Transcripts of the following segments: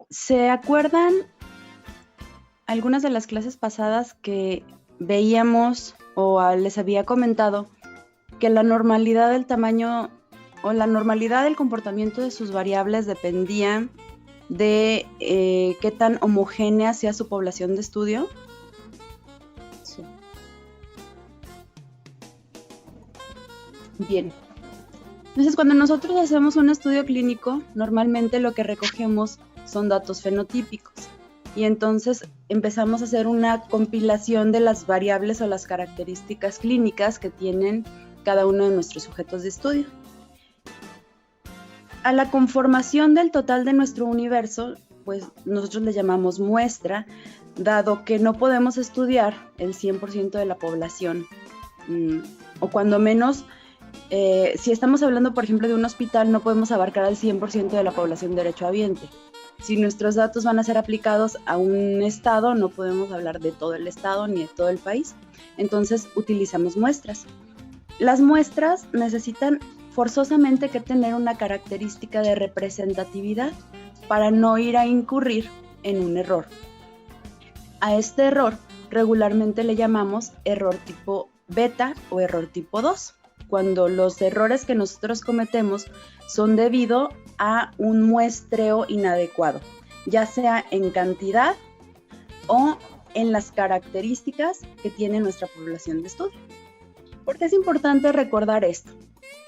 ¿Se acuerdan algunas de las clases pasadas que veíamos o les había comentado que la normalidad del tamaño o la normalidad del comportamiento de sus variables dependía de qué tan homogénea sea su población de estudio? Sí. Bien. Entonces, cuando nosotros hacemos un estudio clínico, normalmente lo que recogemos son datos fenotípicos. Y entonces empezamos a hacer una compilación de las variables o las características clínicas que tienen cada uno de nuestros sujetos de estudio. A la conformación del total de nuestro universo, pues nosotros le llamamos muestra, dado que no podemos estudiar el 100% de la población, o cuando menos, si estamos hablando, por ejemplo, de un hospital, no podemos abarcar al 100% de la población derechohabiente. Si nuestros datos van a ser aplicados a un estado, no podemos hablar de todo el estado ni de todo el país. Entonces, utilizamos muestras. Las muestras necesitan forzosamente que tener una característica de representatividad para no ir a incurrir en un error. A este error regularmente le llamamos error tipo beta o error tipo 2, cuando los errores que nosotros cometemos son debido a un muestreo inadecuado, ya sea en cantidad o en las características que tiene nuestra población de estudio. ¿Por qué es importante recordar esto?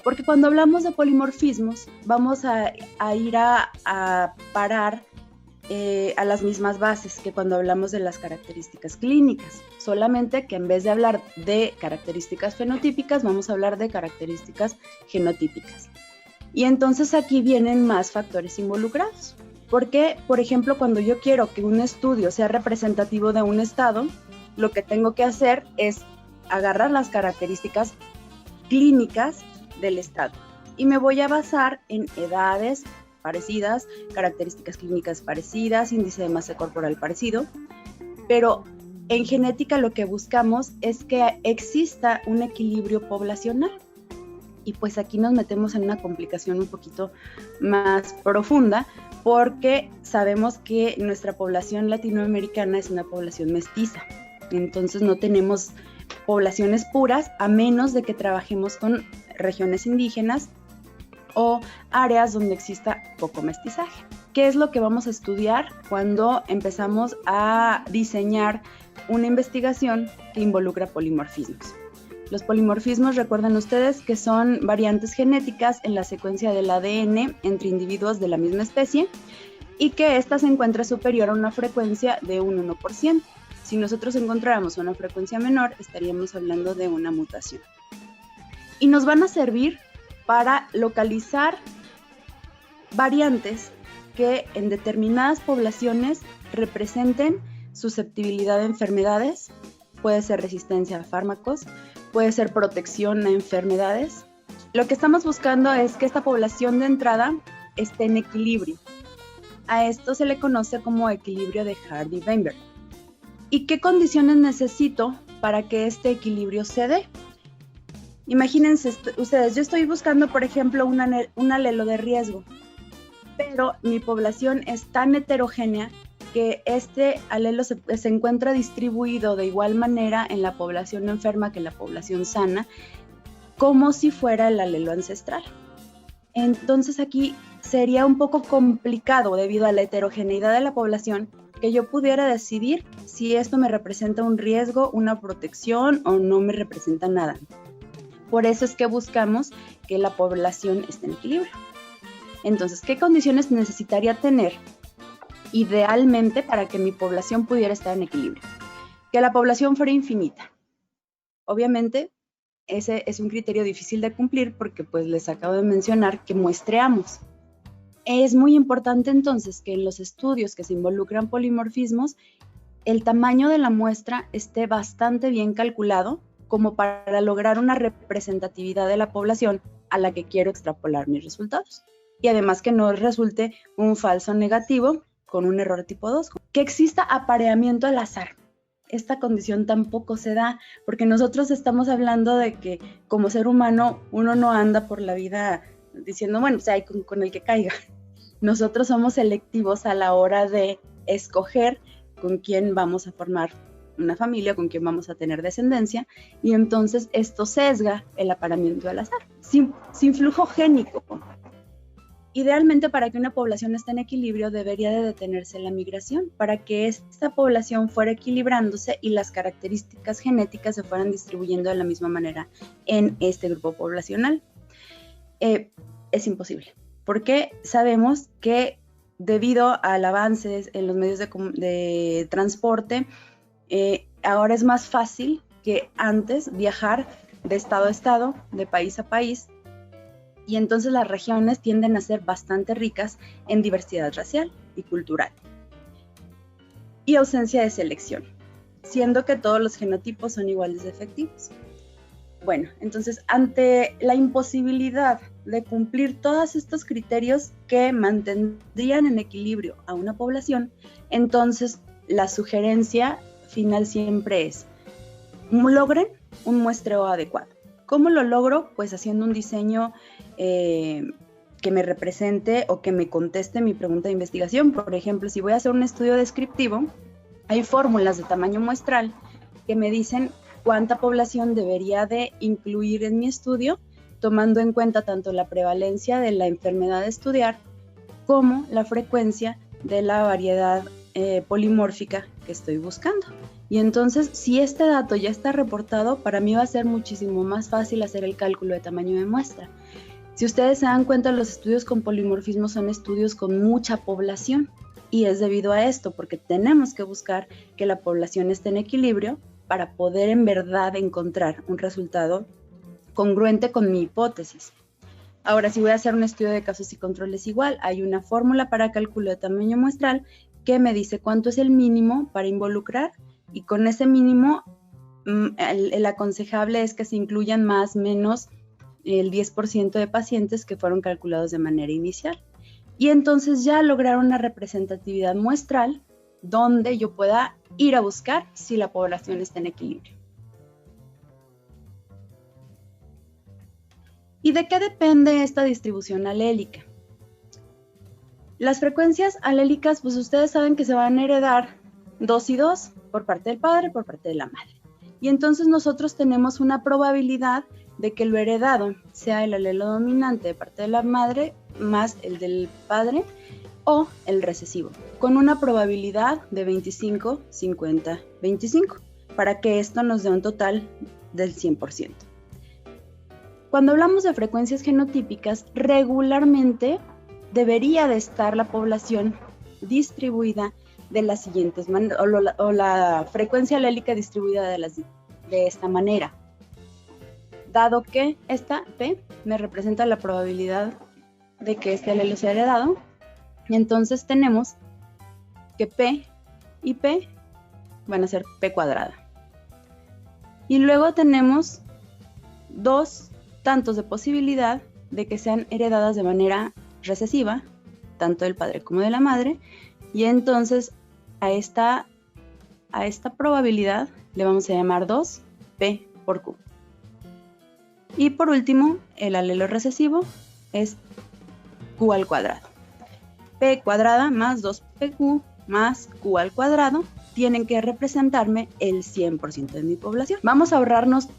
Porque cuando hablamos de polimorfismos, vamos a ir a parar a las mismas bases que cuando hablamos de las características clínicas, solamente que en vez de hablar de características fenotípicas, vamos a hablar de características genotípicas. Y entonces aquí vienen más factores involucrados. Porque, por ejemplo, cuando yo quiero que un estudio sea representativo de un estado, lo que tengo que hacer es agarrar las características clínicas del estado y me voy a basar en edades parecidas, características clínicas parecidas, índice de masa corporal parecido, pero en genética lo que buscamos es que exista un equilibrio poblacional. Y pues aquí nos metemos en una complicación un poquito más profunda, porque sabemos que nuestra población latinoamericana es una población mestiza, entonces no tenemos poblaciones puras a menos de que trabajemos con regiones indígenas o áreas donde exista poco mestizaje. ¿Qué es lo que vamos a estudiar cuando empezamos a diseñar una investigación que involucra polimorfismos? Los polimorfismos, recuerdan ustedes que son variantes genéticas en la secuencia del ADN entre individuos de la misma especie y que ésta se encuentra superior a una frecuencia de un 1%. Si nosotros encontráramos una frecuencia menor, estaríamos hablando de una mutación. Y nos van a servir para localizar variantes que en determinadas poblaciones representen susceptibilidad a enfermedades, puede ser resistencia a fármacos, puede ser protección a enfermedades. Lo que estamos buscando es que esta población de entrada esté en equilibrio. A esto se le conoce como equilibrio de Hardy-Weinberg. ¿Y qué condiciones necesito para que este equilibrio se dé? Imagínense ustedes, yo estoy buscando, por ejemplo, un alelo de riesgo, pero mi población es tan heterogénea que este alelo se encuentra distribuido de igual manera en la población enferma que en la población sana, como si fuera el alelo ancestral. Entonces aquí sería un poco complicado debido a la heterogeneidad de la población que yo pudiera decidir si esto me representa un riesgo, una protección o no me representa nada. Por eso es que buscamos que la población esté en equilibrio. Entonces, ¿qué condiciones necesitaría tener idealmente para que mi población pudiera estar en equilibrio? Que la población fuera infinita. Obviamente, ese es un criterio difícil de cumplir porque pues les acabo de mencionar que muestreamos. Es muy importante entonces que en los estudios que se involucran polimorfismos, el tamaño de la muestra esté bastante bien calculado como para lograr una representatividad de la población a la que quiero extrapolar mis resultados. Y además que no resulte un falso negativo con un error tipo 2. Que exista apareamiento al azar. Esta condición tampoco se da porque nosotros estamos hablando de que como ser humano uno no anda por la vida diciendo, bueno, o sea, con el que caiga. nosotros somos selectivos a la hora de escoger con quién vamos a formar una familia, con quién vamos a tener descendencia, y entonces esto sesga el apareamiento al azar, sin flujo génico. Idealmente, para que una población esté en equilibrio, debería de detenerse la migración, para que esta población fuera equilibrándose y las características genéticas se fueran distribuyendo de la misma manera en este grupo poblacional. Es imposible, porque sabemos que debido al avance en los medios de transporte, ahora es más fácil que antes viajar de estado a estado, de país a país, y entonces las regiones tienden a ser bastante ricas en diversidad racial y cultural y ausencia de selección, siendo que todos los genotipos son iguales de efectivos. Bueno, entonces ante la imposibilidad de cumplir todos estos criterios que mantendrían en equilibrio a una población, entonces la sugerencia final siempre es: logren un muestreo adecuado. ¿Cómo lo logro? Pues haciendo un diseño que me represente o que me conteste mi pregunta de investigación. Por ejemplo, si voy a hacer un estudio descriptivo, hay fórmulas de tamaño muestral que me dicen cuánta población debería de incluir en mi estudio, tomando en cuenta tanto la prevalencia de la enfermedad a estudiar como la frecuencia de la variedad polimórfica que estoy buscando. Y entonces, si este dato ya está reportado, para mí va a ser muchísimo más fácil hacer el cálculo de tamaño de muestra. Si ustedes se dan cuenta, los estudios con polimorfismo son estudios con mucha población, y es debido a esto, porque tenemos que buscar que la población esté en equilibrio para poder en verdad encontrar un resultado congruente con mi hipótesis. Ahora, si voy a hacer un estudio de casos y controles igual, hay una fórmula para cálculo de tamaño muestral que me dice cuánto es el mínimo para involucrar, y con ese mínimo el aconsejable es que se incluyan más o menos el 10% de pacientes que fueron calculados de manera inicial. Y entonces ya lograr una representatividad muestral donde yo pueda ir a buscar si la población está en equilibrio. ¿Y de qué depende esta distribución alélica? Las frecuencias alélicas, pues ustedes saben que se van a heredar 2 y 2 por parte del padre, por parte de la madre. Y entonces nosotros tenemos una probabilidad de que lo heredado sea el alelo dominante de parte de la madre más el del padre o el recesivo, con una probabilidad de 25, 50, 25, para que esto nos dé un total del 100%. Cuando hablamos de frecuencias genotípicas, regularmente debería de estar la población distribuida de las siguientes maneras, o la frecuencia alélica distribuida de esta manera. Dado que esta P me representa la probabilidad de que este alelo sea heredado, entonces tenemos que P y P van a ser P cuadrada. Y luego tenemos 2 tantos de posibilidad de que sean heredadas de manera recesiva, tanto del padre como de la madre, y entonces a esta probabilidad le vamos a llamar 2P por Q. Y por último, el alelo recesivo es Q al cuadrado. P cuadrada más 2PQ más Q al cuadrado tienen que representarme el 100% de mi población. Vamos a ahorrarnos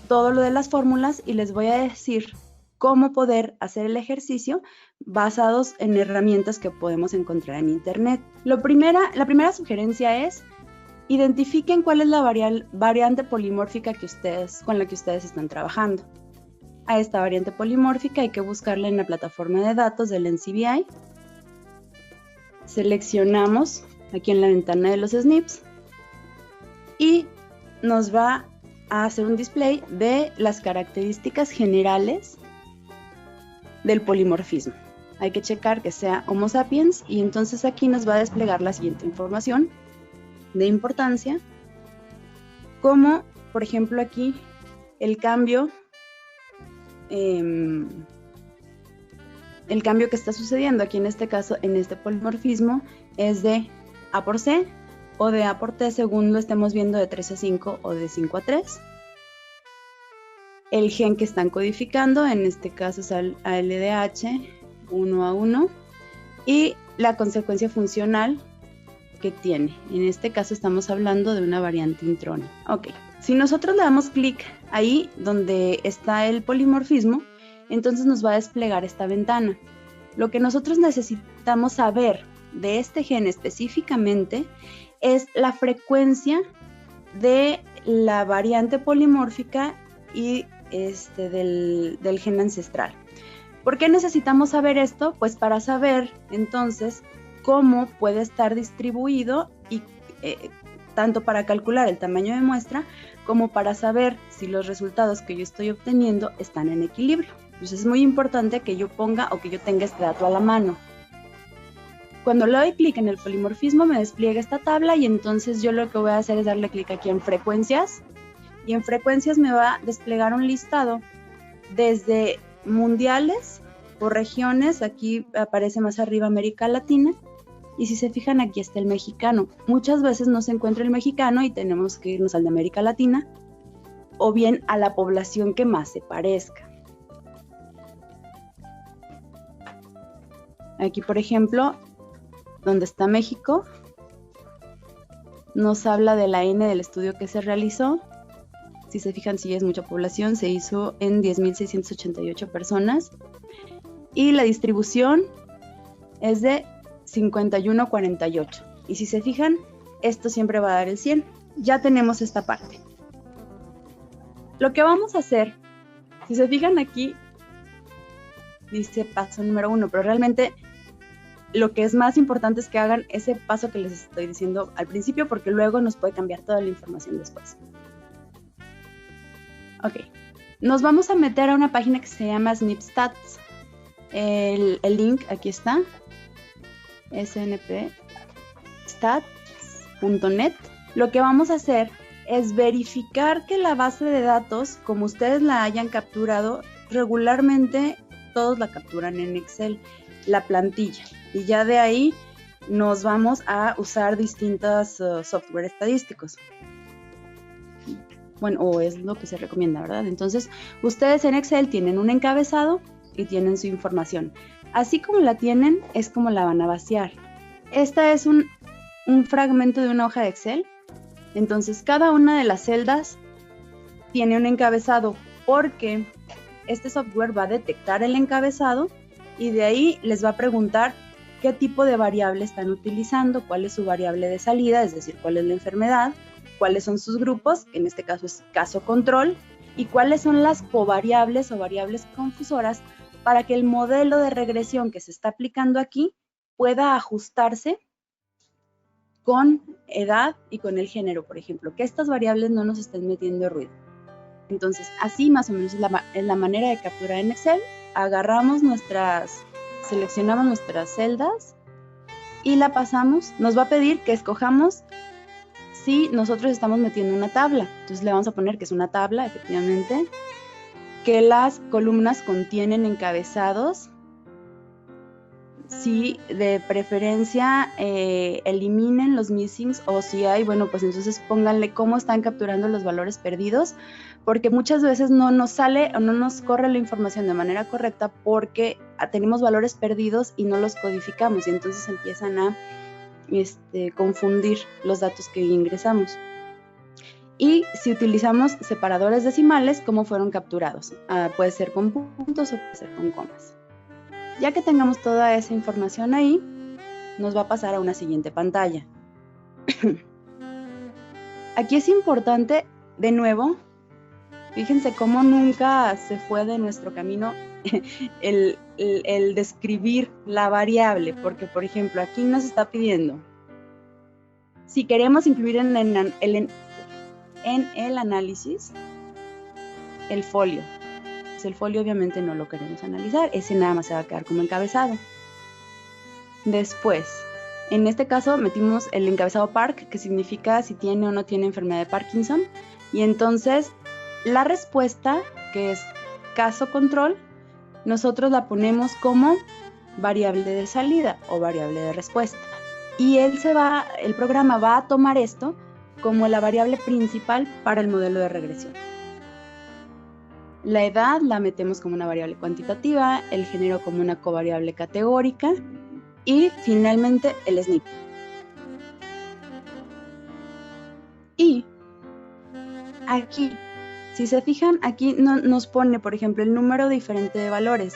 todo lo de las fórmulas y les voy a decir cómo poder hacer el ejercicio basados en herramientas que podemos encontrar en internet. La primera sugerencia es: identifiquen cuál es la variante polimórfica con la que ustedes están trabajando. A esta variante polimórfica hay que buscarla en la plataforma de datos del NCBI. Seleccionamos aquí en la ventana de los SNPs y nos va a hacer un display de las características generales del polimorfismo. Hay que checar que sea Homo sapiens y entonces aquí nos va a desplegar la siguiente información de importancia, como por ejemplo aquí el cambio que está sucediendo aquí en este caso, en este polimorfismo, es de A por C o de A por T, según lo estemos viendo, de 3 a 5 o de 5 a 3. El gen que están codificando, en este caso es ALDH 1A1, y la consecuencia funcional que tiene. En este caso estamos hablando de una variante introna. Ok, si nosotros le damos clic ahí donde está el polimorfismo, entonces nos va a desplegar esta ventana. Lo que nosotros necesitamos saber de este gen específicamente es la frecuencia de la variante polimórfica y del gen ancestral. ¿Por qué necesitamos saber esto? Pues para saber entonces cómo puede estar distribuido y tanto para calcular el tamaño de muestra como para saber si los resultados que yo estoy obteniendo están en equilibrio. Entonces es muy importante que yo ponga o que yo tenga este dato a la mano. Cuando le doy clic en el polimorfismo me despliega esta tabla y entonces yo lo que voy a hacer es darle clic aquí en frecuencias y en frecuencias me va a desplegar un listado desde mundiales por regiones. Aquí aparece más arriba América Latina y si se fijan aquí está el mexicano. Muchas veces no se encuentra el mexicano y tenemos que irnos al de América Latina o bien a la población que más se parezca. Aquí por ejemplo, donde está México, nos habla de la N del estudio que se realizó. Si se fijan, sí es mucha población, se hizo en 10.688 personas y la distribución es de 51-48. Y si se fijan, esto siempre va a dar el 100. Ya tenemos esta parte. Lo que vamos a hacer, si se fijan aquí, dice paso número 1, pero realmente lo que es más importante es que hagan ese paso que les estoy diciendo al principio, porque luego nos puede cambiar toda la información después. Ok, nos vamos a meter a una página que se llama SNPstats. El link aquí está, snpstats.net. Lo que vamos a hacer es verificar que la base de datos, como ustedes la hayan capturado, regularmente todos la capturan en Excel, la plantilla. Y ya de ahí nos vamos a usar distintos software estadísticos. Bueno, o es lo que se recomienda, ¿verdad? Entonces, ustedes en Excel tienen un encabezado y tienen su información. Así como la tienen, es como la van a vaciar. Esta es un fragmento de una hoja de Excel. Entonces, cada una de las celdas tiene un encabezado porque este software va a detectar el encabezado y de ahí les va a preguntar qué tipo de variable están utilizando, cuál es su variable de salida, es decir, cuál es la enfermedad, cuáles son sus grupos, en este caso es caso control, y cuáles son las covariables o variables confusoras para que el modelo de regresión que se está aplicando aquí pueda ajustarse con edad y con el género, por ejemplo, que estas variables no nos estén metiendo ruido. Entonces, así más o menos es la manera de capturar en Excel. Seleccionamos nuestras celdas y la pasamos. Nos va a pedir que escojamos si nosotros estamos metiendo una tabla. Entonces le vamos a poner que es una tabla, efectivamente, que las columnas contienen encabezados. Si de preferencia eliminen los missings, o si hay, bueno, pues entonces pónganle cómo están capturando los valores perdidos, porque muchas veces no nos sale o no nos corre la información de manera correcta porque tenemos valores perdidos y no los codificamos y entonces empiezan a confundir los datos que ingresamos. Y si utilizamos separadores decimales, ¿cómo fueron capturados? Puede ser con puntos o puede ser con comas. Ya que tengamos toda esa información ahí, nos va a pasar a una siguiente pantalla. Aquí es importante, de nuevo, fíjense cómo nunca se fue de nuestro camino el describir la variable, porque por ejemplo aquí nos está pidiendo si queremos incluir en el análisis el folio. El folio obviamente no lo queremos analizar, ese nada más se va a quedar como encabezado. Después, en este caso metimos el encabezado PARC, que significa si tiene o no tiene enfermedad de Parkinson, y entonces la respuesta, que es caso control, nosotros la ponemos como variable de salida o variable de respuesta. Y el programa va a tomar esto como la variable principal para el modelo de regresión. La edad la metemos como una variable cuantitativa, el género como una covariable categórica y finalmente el SNP. Y aquí, si se fijan, aquí nos pone, por ejemplo, el número diferente de valores.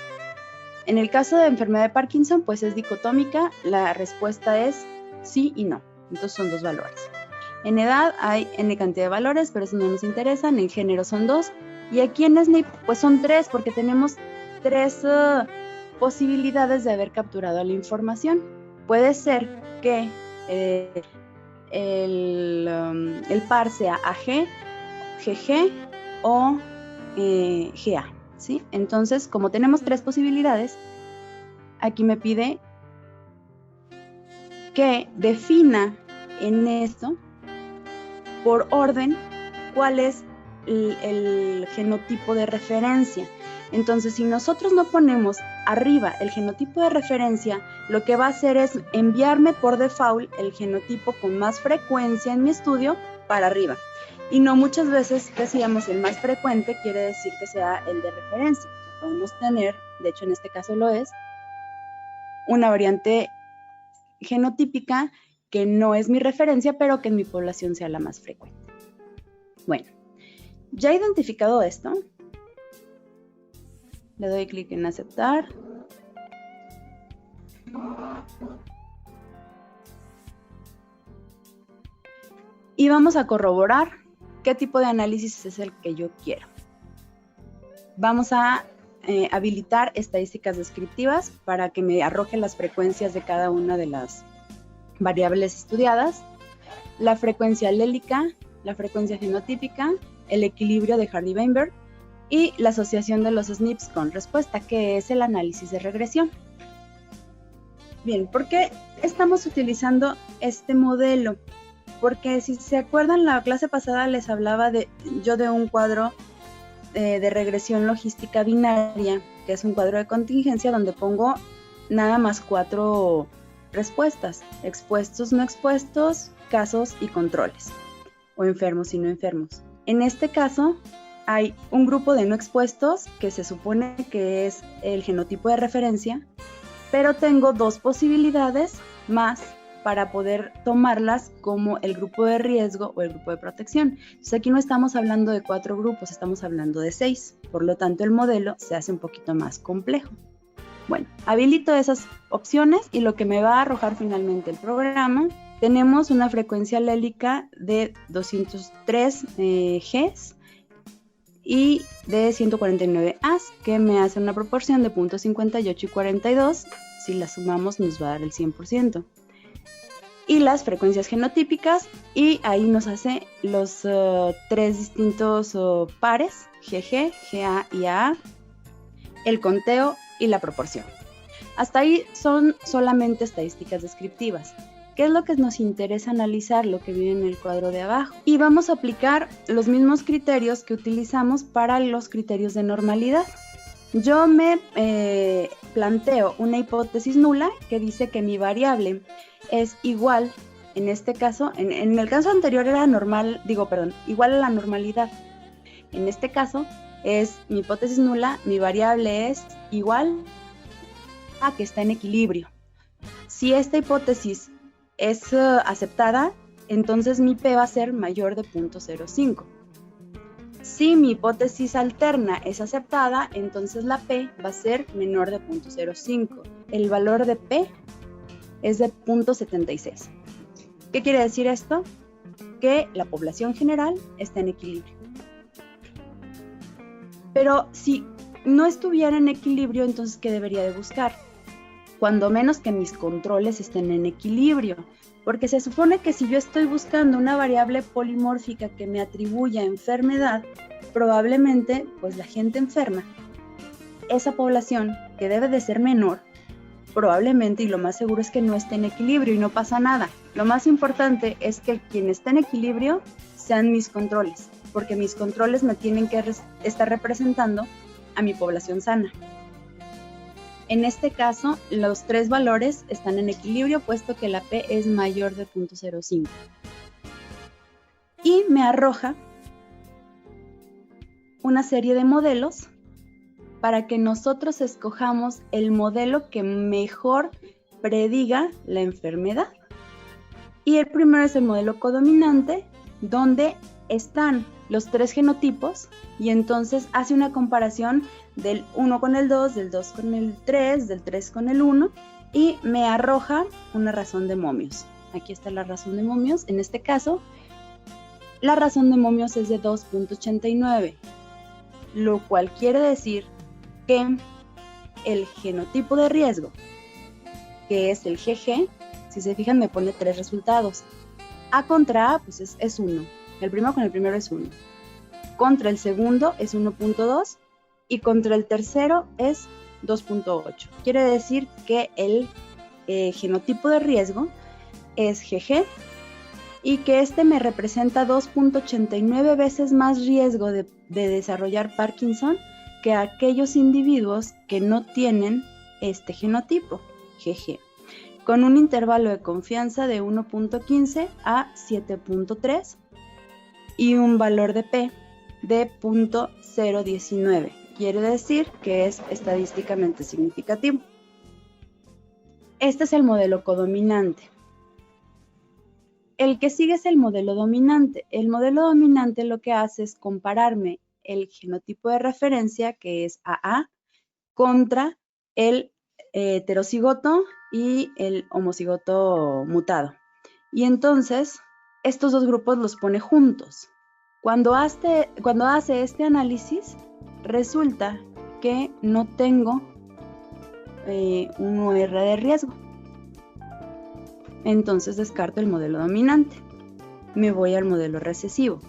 En el caso de enfermedad de Parkinson, pues es dicotómica, la respuesta es sí y no, entonces son 2 valores. En edad hay n cantidad de valores, pero eso no nos interesa, en el género son 2, y aquí en SNP pues son 3, porque tenemos 3 posibilidades de haber capturado la información. Puede ser que el par sea AG, GG o GA, ¿sí? Entonces, como tenemos 3 posibilidades, aquí me pide que defina en esto, por orden, cuál es el genotipo de referencia. Entonces, si nosotros no ponemos arriba el genotipo de referencia, lo que va a hacer es enviarme por default el genotipo con más frecuencia en mi estudio para arriba. Y no muchas veces decíamos el más frecuente quiere decir que sea el de referencia. Podemos tener, de hecho en este caso lo es, una variante genotípica que no es mi referencia, pero que en mi población sea la más frecuente. Bueno, ya identificado esto, le doy clic en aceptar. Y vamos a corroborar qué tipo de análisis es el que yo quiero. Vamos a habilitar estadísticas descriptivas para que me arroje las frecuencias de cada una de las variables estudiadas, la frecuencia alélica, la frecuencia genotípica, el equilibrio de Hardy-Weinberg y la asociación de los SNPs con respuesta, que es el análisis de regresión. Bien, ¿por qué estamos utilizando este modelo? Porque si se acuerdan, la clase pasada les hablaba de un cuadro de regresión logística binaria, que es un cuadro de contingencia donde pongo nada más 4 respuestas: expuestos, no expuestos, casos y controles, o enfermos y no enfermos. En este caso hay un grupo de no expuestos que se supone que es el genotipo de referencia, pero tengo 2 posibilidades más para poder tomarlas como el grupo de riesgo o el grupo de protección. Entonces aquí no estamos hablando de 4 grupos, estamos hablando de 6. Por lo tanto, el modelo se hace un poquito más complejo. Bueno, habilito esas opciones y lo que me va a arrojar finalmente el programa, tenemos una frecuencia alélica de 203 Gs y de 149 As, que me hace una proporción de 0.58 y 42. Si las sumamos nos va a dar el 100%. Y las frecuencias genotípicas, y ahí nos hace los 3 distintos pares, GG, GA y AA, el conteo y la proporción. Hasta ahí son solamente estadísticas descriptivas. ¿Qué es lo que nos interesa analizar? Lo que viene en el cuadro de abajo. Y vamos a aplicar los mismos criterios que utilizamos para los criterios de normalidad. Yo me planteo una hipótesis nula que dice que mi variable es igual, en este caso, en el caso anterior era igual a la normalidad. En este caso es mi hipótesis nula, mi variable es igual a que está en equilibrio. Si esta hipótesis es aceptada, entonces mi P va a ser mayor de 0.05. Si mi hipótesis alterna es aceptada, entonces la P va a ser menor de 0.05. El valor de P es de 0.76. ¿Qué quiere decir esto? Que la población general está en equilibrio. Pero si no estuviera en equilibrio, entonces ¿qué debería de buscar? Cuando menos que mis controles estén en equilibrio, porque se supone que si yo estoy buscando una variable polimórfica que me atribuya enfermedad, probablemente pues la gente enferma, esa población que debe de ser menor, probablemente y lo más seguro es que no esté en equilibrio y no pasa nada. Lo más importante es que quien esté en equilibrio sean mis controles, porque mis controles me tienen que estar representando a mi población sana. En este caso, los 3 valores están en equilibrio, puesto que la P es mayor de 0.05. Y me arroja una serie de modelos para que nosotros escojamos el modelo que mejor prediga la enfermedad. Y el primero es el modelo codominante, donde están los 3 genotipos y entonces hace una comparación del 1 con el 2, del 2 con el 3, del 3 con el 1 y me arroja una razón de momios. Aquí está la razón de momios. En este caso, la razón de momios es de 2.89, lo cual quiere decir que el genotipo de riesgo, que es el GG, si se fijan me pone 3 resultados. A contra A pues es 1. El primero con el primero es 1. Contra el segundo es 1.2 y contra el tercero es 2.8. Quiere decir que el genotipo de riesgo es GG y que este me representa 2.89 veces más riesgo de desarrollar Parkinson que aquellos individuos que no tienen este genotipo, GG, con un intervalo de confianza de 1.15 a 7.3 y un valor de P de 0.019. Quiere decir que es estadísticamente significativo. Este es el modelo codominante. El que sigue es el modelo dominante. El modelo dominante lo que hace es compararme el genotipo de referencia, que es AA, contra el heterocigoto y el homocigoto mutado. Y entonces, estos dos grupos los pone juntos. Cuando hace este análisis, resulta que no tengo un UR de riesgo. Entonces descarto el modelo dominante. Me voy al modelo recesivo.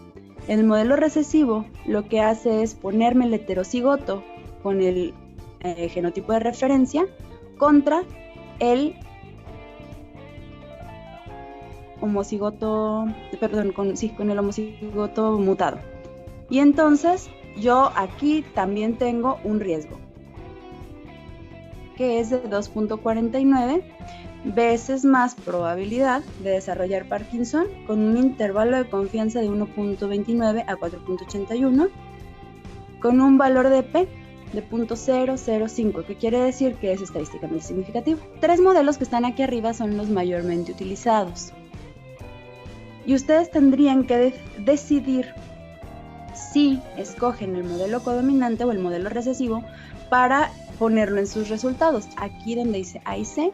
El modelo recesivo lo que hace es ponerme el heterocigoto con el genotipo de referencia contra el homocigoto, con el homocigoto mutado. Y entonces yo aquí también tengo un riesgo, que es de 2.49 veces más probabilidad de desarrollar Parkinson, con un intervalo de confianza de 1.29 a 4.81, con un valor de P de 0.005, que quiere decir que es estadísticamente significativo. 3 modelos que están aquí arriba son los mayormente utilizados. Y ustedes tendrían que decidir si escogen el modelo codominante o el modelo recesivo para ponerlo en sus resultados. Aquí donde dice A y C,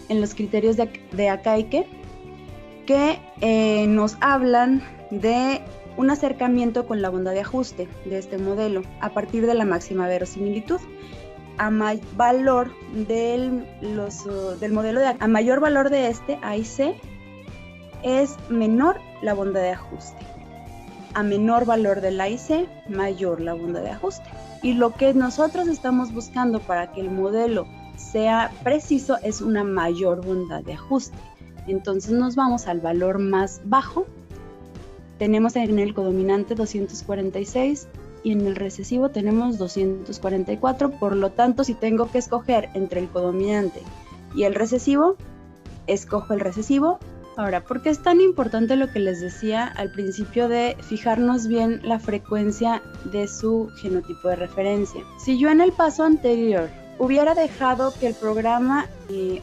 en los criterios de Akaike, que nos hablan de un acercamiento con la banda de ajuste de este modelo a partir de la máxima verosimilitud. A mayor valor del modelo a mayor valor de este A y C es menor la banda de ajuste. A menor valor del A y C, mayor la banda de ajuste. Y lo que nosotros estamos buscando para que el modelo sea preciso es una mayor banda de ajuste. Entonces nos vamos al valor más bajo. Tenemos en el codominante 246 y en el recesivo tenemos 244. Por lo tanto, si tengo que escoger entre el codominante y el recesivo, escojo el recesivo. Ahora, ¿por qué es tan importante lo que les decía al principio de fijarnos bien la frecuencia de su genotipo de referencia? Si yo en el paso anterior hubiera dejado que el programa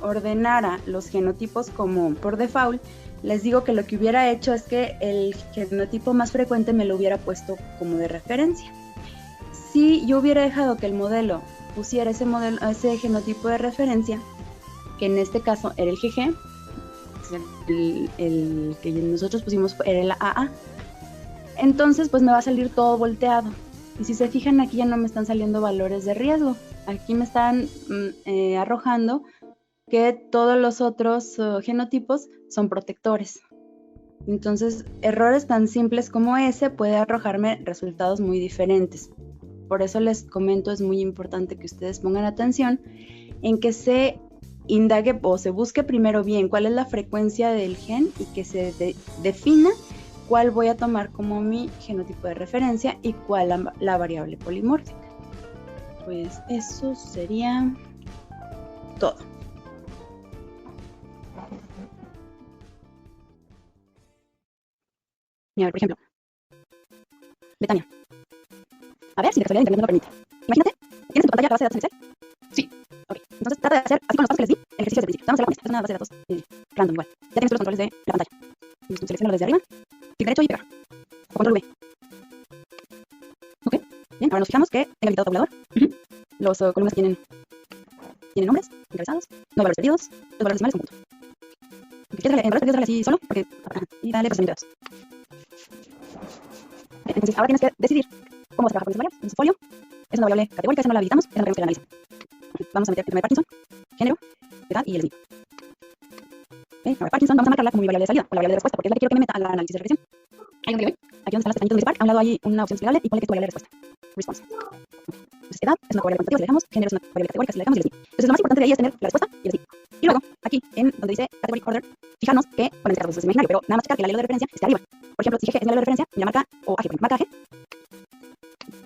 ordenara los genotipos como por default, les digo que lo que hubiera hecho es que el genotipo más frecuente me lo hubiera puesto como de referencia. Si yo hubiera dejado que el modelo pusiera ese genotipo de referencia, que en este caso era el GG, el que nosotros pusimos era el AA, entonces pues me va a salir todo volteado. Y si se fijan, aquí ya no me están saliendo valores de riesgo. Aquí me están arrojando que todos los otros genotipos son protectores. Entonces, errores tan simples como ese puede arrojarme resultados muy diferentes. Por eso les comento, es muy importante que ustedes pongan atención en que se indague o se busque primero bien cuál es la frecuencia del gen y que se defina cuál voy a tomar como mi genotipo de referencia y cuál la variable polimórfica. Pues eso sería todo. Mira, por ejemplo, Betania. A ver si la casualidad de internet no lo permite. Imagínate, ¿tienes en tu pantalla la base de datos en Excel? Sí. Ok, entonces trata de hacer así con los pasos que les di, el ejercicio desde el principio. Vamos a hacerlo con es una base de datos random igual. Ya tienes todos los controles de la pantalla. Seleccionalo desde arriba, clic derecho y pegar. O control V. Ok. Bien, ahora nos fijamos que tenga habilitado tabulador. Los columnas tienen nombres, encabezados, no hay valores perdidos, los valores decimales con punto. En valores perdidos, dale así solo, porque, y dale procesamiento de datos. Entonces, ahora tienes que decidir cómo vas a trabajar con esas variables. En su folio, es una variable categórica, esa no la habilitamos, esa no queremos que la analice. Vamos a meter el tema de Parkinson, género, edad y el SNP. Ahora Parkinson, vamos a marcarla como mi variable de salida, o la variable de respuesta, porque es la que quiero que me meta al análisis de regresión. Ahí donde voy, aquí donde están las pestañitas de disparar, a un lado hay una opción desplegable y ponle que tu variable de respuesta. Response. Entonces, edad es una variable cuantitativa, si la dejamos, género es una variable categórica, si la dejamos y el SNP. Entonces, lo más importante de ahí es tener la respuesta y el SNP. Y luego, aquí, en donde dice Category Order, fijarnos que, bueno, en este caso es imaginario, pero nada más checar que el alelo de referencia esté arriba. Por ejemplo, si G es mi alelo de referencia, y la marca, o AG, marca AG.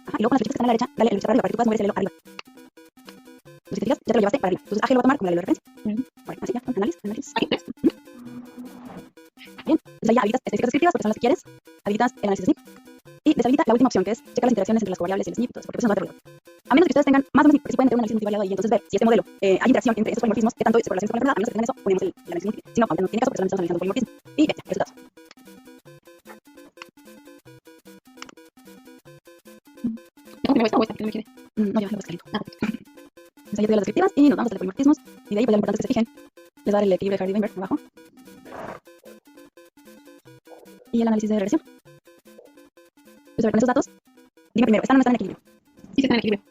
Ajá, y luego con las flechitas que están a la derecha, dale el flecha para arriba para que tú puedas mover ese alelo arriba. Entonces, si te fijas, ya te lo llevaste para arriba. Entonces, AG lo voy a tomar como el alelo de referencia. Vale, así ya, análisis. Bien, entonces ahí ya habilitas estadísticas descriptivas porque son las que quieres, habilitas el análisis de SNP y deshabilita la última opción que es checar las interacciones entre las variables y el SNP, porque eso no va a tener problema. A menos que ustedes tengan más o menos, si pueden tener un análisis multivariado y entonces ver si este modelo hay interacción entre estos polimorfismos, que tanto se correlaciona con la enfermedad, a menos que tengan eso, ponemos el análisis múltiple. Si no, aunque no tiene caso, porque solamente estamos analizando polimorfismo. Y ya, resultados. ¿Cómo que no está? Que no me quede. No, ya, lo vas escrito. Entonces ahí ya te doy las descriptivas y nos vamos a los polimorfismos y de ahí pues lo importante es que se fijen. Les va a dar el equilibrio de Hardy-Weinberg abajo. Y el análisis de regresión. Pues a ver, con esos datos, dime primero, ¿están o no están en equilibrio? Sí, se está en equilibrio.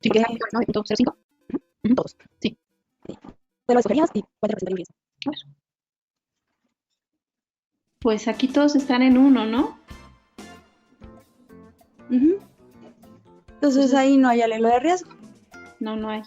Sí, porque está ¿no? De punto 0.5. Todos. Sí. Te lo escogerías y cuál te representa el riesgo. A ver. Pues aquí todos están en 1, ¿no? Entonces ahí no hay alelo de riesgo. No hay.